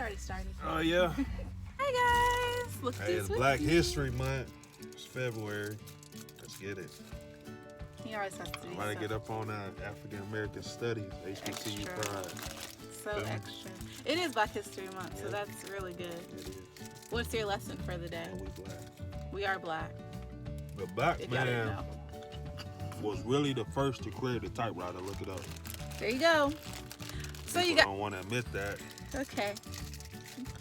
already started. Oh yeah. Hi guys, look at Hey, this. it's Black History Month. It's February. Let's get it. He always has to do I'm about to so get up on African American Studies, HBCU Extra. Pride. So extra. It is Black History Month, so that's really good. It is. What's your lesson for the day? And we black. We are black. The black If y'all didn't man know. was really the first to create the typewriter. Look it up. There you go. So you People got. don't want to admit that. Okay.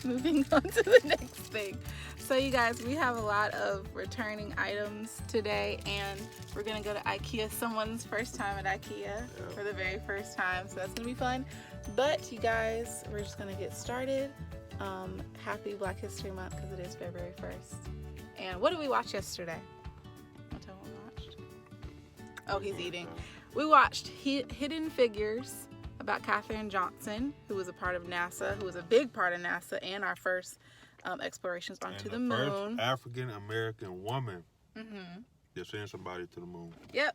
Moving on to the next thing. So you guys, we have a lot of returning items today, and we're gonna go to Ikea. Someone's first time at Ikea for the very first time, so that's gonna be fun. But you guys, we're just gonna get started. Happy Black History Month because it is February 1st. And what did we watch yesterday? I'll tell what we watched. Oh, he's eating. We watched Hidden Figures about Katherine Johnson, who was a part of NASA, who was a big part of NASA, and our first explorations onto the moon. First African American woman to send somebody to the moon. Yep,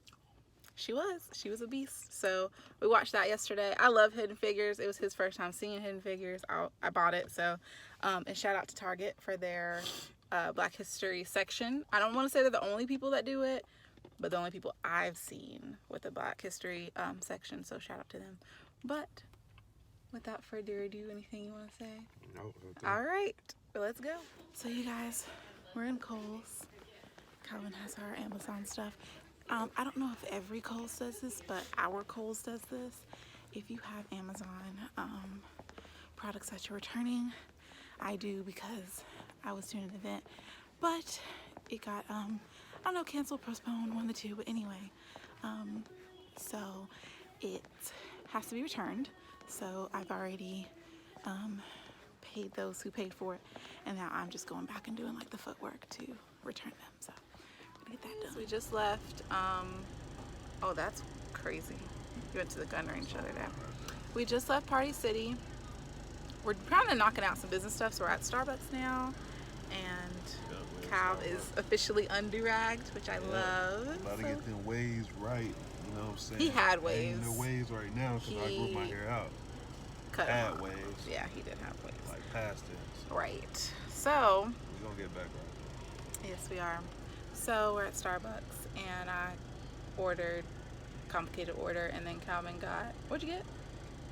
she was a beast. So we watched that yesterday. I love Hidden Figures. It was his first time seeing Hidden Figures. I bought it. So and shout out to Target for their Black History section. I don't want to say they're the only people that do it, but the only people I've seen with the Black History section. So shout out to them. But without further ado, anything you want to say? No. Okay. All right, let's go. So you guys, we're in Kohl's. Calvin has our Amazon stuff. I don't know if every Kohl's does this, but our Kohl's does this. If you have Amazon products that you're returning, I do because I was doing an event, but it got I don't know, canceled, postponed, one of the two, but anyway, so it has to be returned. So I've already paid those who paid for it, and now I'm just going back and doing like the footwork to return them. So I'm gonna get that done. So we just left. Oh, that's crazy. We went to the gun range the other day. We just left Party City. We're kind of knocking out some business stuff, so we're at Starbucks now, and Cal is officially unduragged, which I love. About to get them waves right. You know what I'm saying? He had waves. The waves right now because I grew my hair out. Had waves. Yeah, he did have waves. Like past it. Right. So We're gonna get back right. yes, we are. So we're at Starbucks, and I ordered complicated order, and then Calvin got, what'd you get?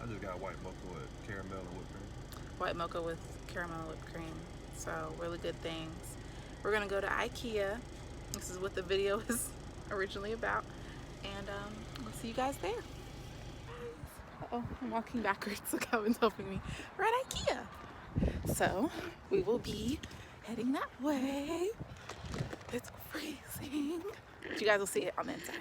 I just got white mocha with caramel and whipped cream. White mocha with caramel and whipped cream. So really good things. We're gonna go to Ikea. This is what the video is originally about, and we'll see you guys there. Uh-oh, I'm walking backwards, so Calvin's helping me. We're at Ikea. So we will be heading that way. It's freezing. But you guys will see it on the inside.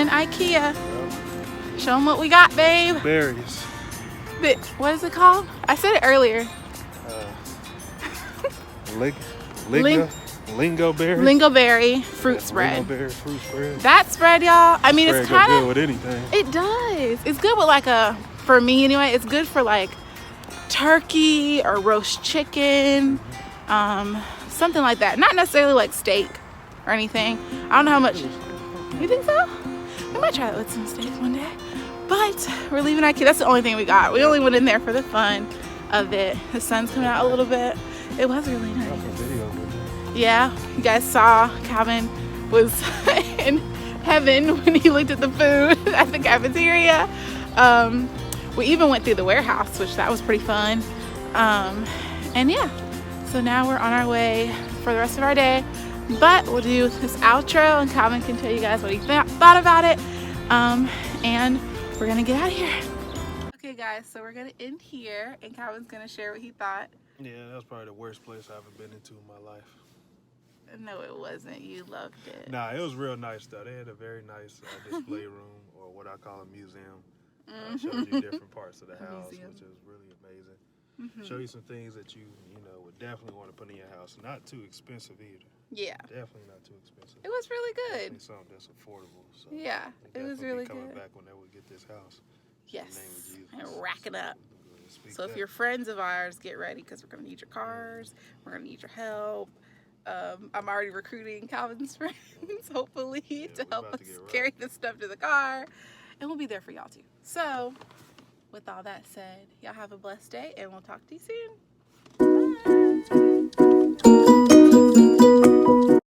Ikea. Show them what we got, babe. Berries. What is it called? I said it earlier. Lingo berry. Lingo berry fruit spread. Lingo berry fruit spread. That spread, y'all. I mean, it's kind of good with anything. It does. It's good with like for me anyway. It's good for like turkey or roast chicken, something like that. Not necessarily like steak or anything. I don't know how much. You think so? We might try that with some steak one day. But we're leaving Ikea. That's the only thing we got. We only went in there for the fun of it. The sun's coming out a little bit. It was really nice. Yeah, you guys saw Calvin was in heaven when he looked at the food at the cafeteria. We even went through the warehouse, which that was pretty fun. And yeah, so now we're on our way for the rest of our day. But we'll do this outro and Calvin can tell you guys what he thought about it. And we're gonna get out of here. Okay guys, so we're gonna end here and Calvin's gonna share what he thought. Yeah, that was probably the worst place I've ever been into in my life. No, it wasn't. You loved it. Nah, it was real nice though. They had a very nice display room, or what I call a museum. Showed you different parts of the house, which is really amazing. Show you some things that you know would definitely want to put in your house. Not too expensive either. Yeah. Definitely not too expensive. It was really good. Definitely something that's affordable. So yeah, it was really coming good. back whenever we get this house. Yes, In the name of Jesus. and rack it up. So if that. you're friends of ours, get ready because we're going to need your cars. We're going to need your help. I'm already recruiting Calvin's friends, hopefully, to help us carry this stuff to the car. And we'll be there for y'all too. So with all that said, y'all have a blessed day and we'll talk to you soon. Bye.